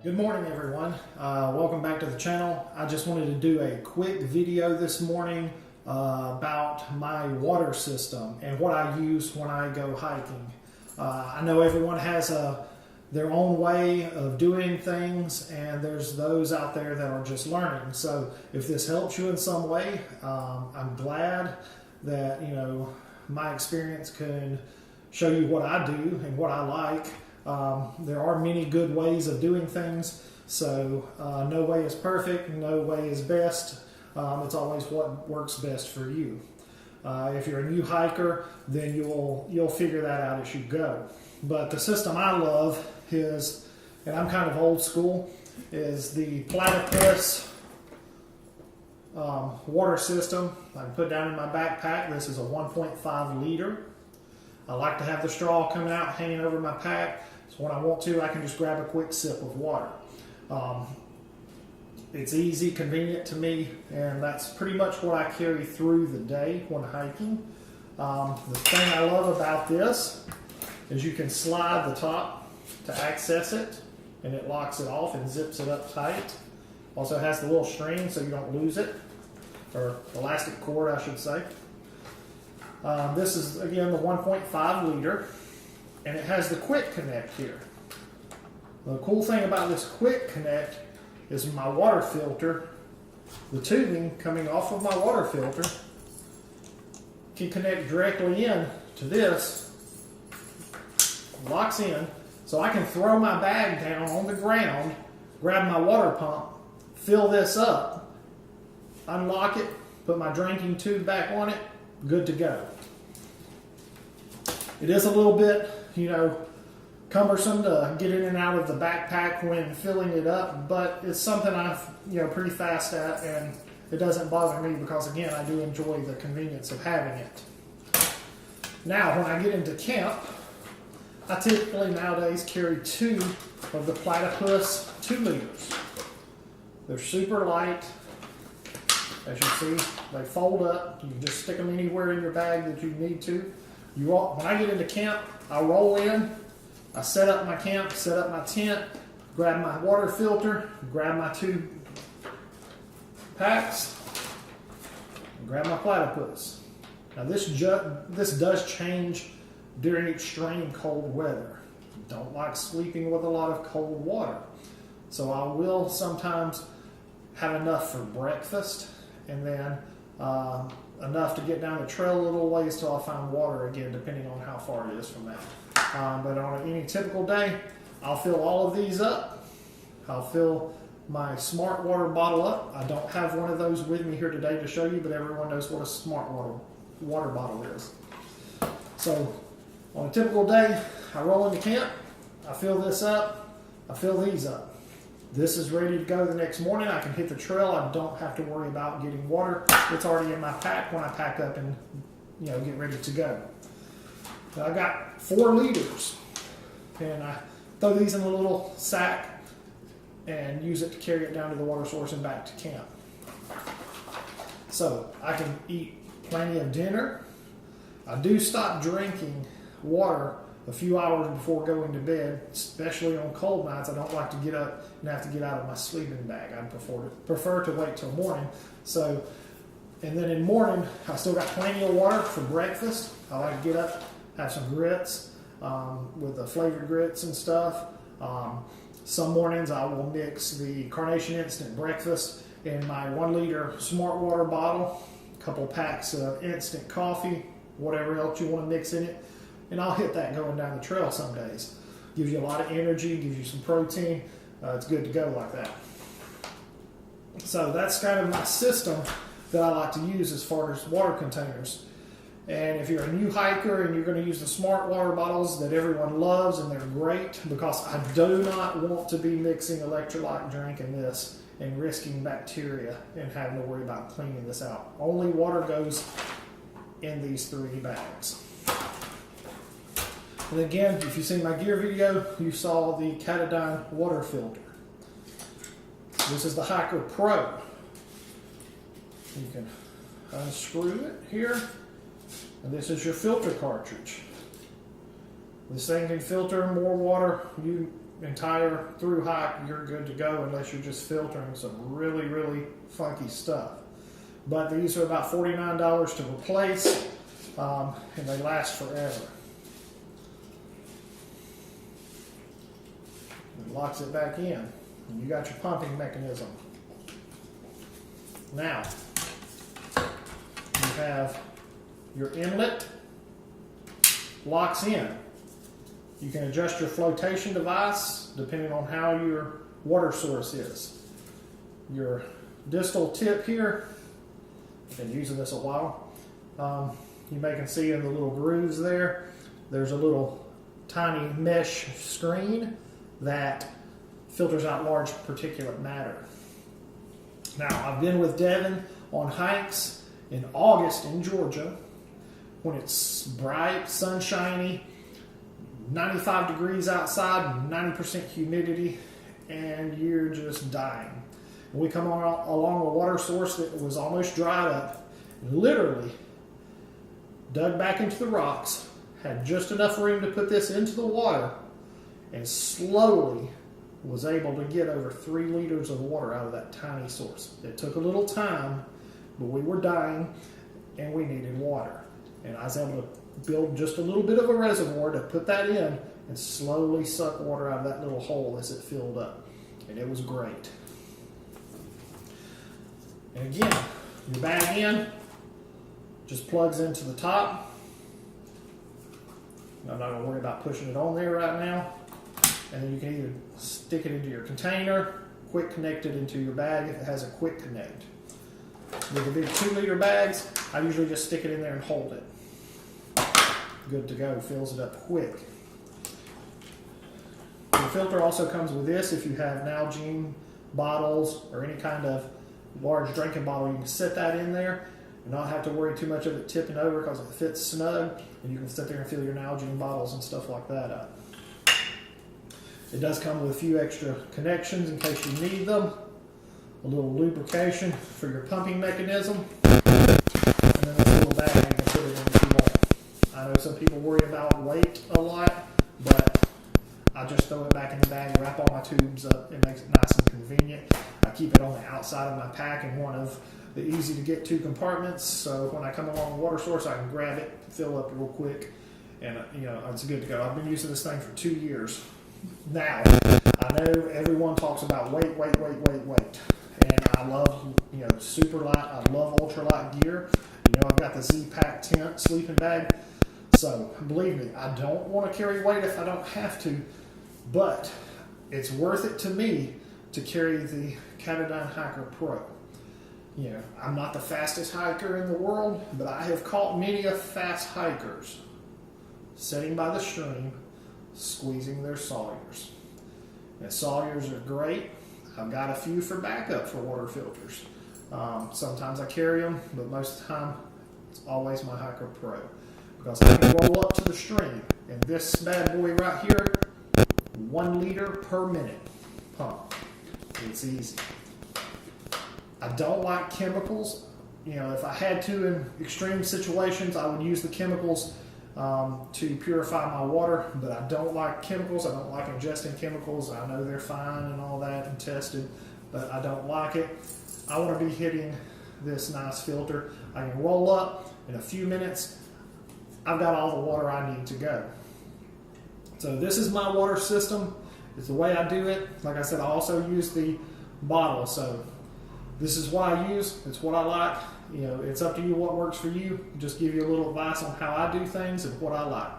Good morning, everyone. Welcome back to the channel. I just wanted to do a quick video this morning about my water system and what I use when I go hiking. I know everyone has their own way of doing things, and there's those out there that are just learning. So if this helps you in some way, I'm glad that my experience can show you what I do and what I like. There are many good ways of doing things, so no way is perfect, no way is best. It's always what works best for you. If you're a new hiker, then you'll figure that out as you go. But the system I love is, and I'm kind of old school, is the platypus water system. I can put down in my backpack. This is a 1.5 liter. I like to have the straw coming out, hanging over my pack. So when I want to, I can just grab a quick sip of water. It's easy, convenient to me, and that's pretty much what I carry through the day when hiking. The thing I love about this is you can slide the top to access it, and it locks it off and zips it up tight. Also has the little string so you don't lose it, or elastic cord I should say. This is, again, the 1.5 liter, and it has the quick connect here. The cool thing about this quick connect is my water filter, the tubing coming off of my water filter, can connect directly in to this, locks in, so I can throw my bag down on the ground, grab my water pump, fill this up, unlock it, put my drinking tube back on it, good to go. It is a little bit, cumbersome to get in and out of the backpack when filling it up, but it's something I'm, pretty fast at, and it doesn't bother me because, again, I do enjoy the convenience of having it. Now, when I get into camp, I typically nowadays carry 2 of the platypus 2 liters. They're super light. As you see, they fold up. You can just stick them anywhere in your bag that you need to. When I get into camp, I roll in, I set up my camp, set up my tent, grab my water filter, grab my 2 packs, and grab my platypus. Now this does change during extreme cold weather. Don't like sleeping with a lot of cold water. So I will sometimes have enough for breakfast, and then enough to get down the trail a little ways till I find water again, depending on how far it is from that. But on any typical day, I'll fill all of these up. I'll fill my smart water bottle up. I don't have one of those with me here today to show you, but everyone knows what a smart water bottle is. So on a typical day, I roll into camp, I fill this up, I fill these up. This is ready to go the next morning. I can hit the trail. I don't have to worry about getting water. It's already in my pack when I pack up and get ready to go. Now I got 4 liters, and I throw these in a little sack and use it to carry it down to the water source and back to camp. So I can eat plenty of dinner. I do stop drinking water a few hours before going to bed, especially on cold nights. I don't like to get up and have to get out of my sleeping bag. I prefer to wait till morning. So, and then in the morning, I still got plenty of water for breakfast. I like to get up, have some grits with the flavored grits and stuff. Some mornings I will mix the Carnation Instant Breakfast in my 1 liter smart water bottle, a couple packs of instant coffee, whatever else you want to mix in it. And I'll hit that going down the trail some days. Gives you a lot of energy, gives you some protein. It's good to go like that. So that's kind of my system that I like to use as far as water containers. And if you're a new hiker and you're going to use the smart water bottles that everyone loves, and they're great, because I do not want to be mixing electrolyte drink in this and risking bacteria and having to worry about cleaning this out. Only water goes in these 3 bags. And again, if you've seen my gear video, you saw the Katadyn water filter. This is the Hiker Pro. You can unscrew it here, and this is your filter cartridge. This thing can filter more water entire through hike, you're good to go unless you're just filtering some really, really funky stuff. But these are about $49 to replace, and they last forever. It locks it back in, and you got your pumping mechanism. Now, you have your inlet, locks in. You can adjust your flotation device depending on how your water source is. Your distal tip here, I've been using this a while, you may can see in the little grooves there, there's a little tiny mesh screen that filters out large particulate matter. Now, I've been with Devin on hikes in August in Georgia when it's bright, sunshiny, 95 degrees outside, 90% humidity, and you're just dying. And we come along a water source that was almost dried up, and literally dug back into the rocks, had just enough room to put this into the water, and slowly was able to get over 3 liters of water out of that tiny source. It took a little time, but we were dying and we needed water. And I was able to build just a little bit of a reservoir to put that in and slowly suck water out of that little hole as it filled up. And it was great. And again, your bag in just plugs into the top. I'm not going to worry about pushing it on there right now. And then you can either stick it into your container, quick connect it into your bag if it has a quick connect. With the big 2-liter bags, I usually just stick it in there and hold it. Good to go, fills it up quick. The filter also comes with this. If you have Nalgene bottles or any kind of large drinking bottle, you can set that in there and not have to worry too much of it tipping over because it fits snug, and you can sit there and fill your Nalgene bottles and stuff like that up. It does come with a few extra connections in case you need them. A little lubrication for your pumping mechanism. And then this little bag you can put it in if you want. I know some people worry about weight a lot, but I just throw it back in the bag, wrap all my tubes up. It makes it nice and convenient. I keep it on the outside of my pack in one of the easy to get to compartments. So when I come along a water source, I can grab it, fill up real quick, and it's good to go. I've been using this thing for 2 years. Now, I know everyone talks about weight. And I love, super light. I love ultralight gear. I've got the Z-Pack tent sleeping bag. So, believe me, I don't want to carry weight if I don't have to. But it's worth it to me to carry the Katadyn Hiker Pro. I'm not the fastest hiker in the world, but I have caught many of fast hikers sitting by the stream, squeezing their sawyers. And sawyers are great. I've got a few for backup for water filters. Sometimes I carry them, but most of the time it's always my Hiker Pro because I can roll up to the stream. And this bad boy right here, 1 liter per minute pump. It's easy. I don't like chemicals. If I had to in extreme situations, I would use the chemicals to purify my water, but I don't like chemicals. I don't like ingesting chemicals. I know they're fine and all that and tested, but I don't like it. I want to be hitting this nice filter. I can roll up in a few minutes. I've got all the water I need to go. So this is my water system. It's the way I do it. Like I said, I also use the bottle. So this is what I use. It's what I like. It's up to you what works for you. Just give you a little advice on how I do things and what I like.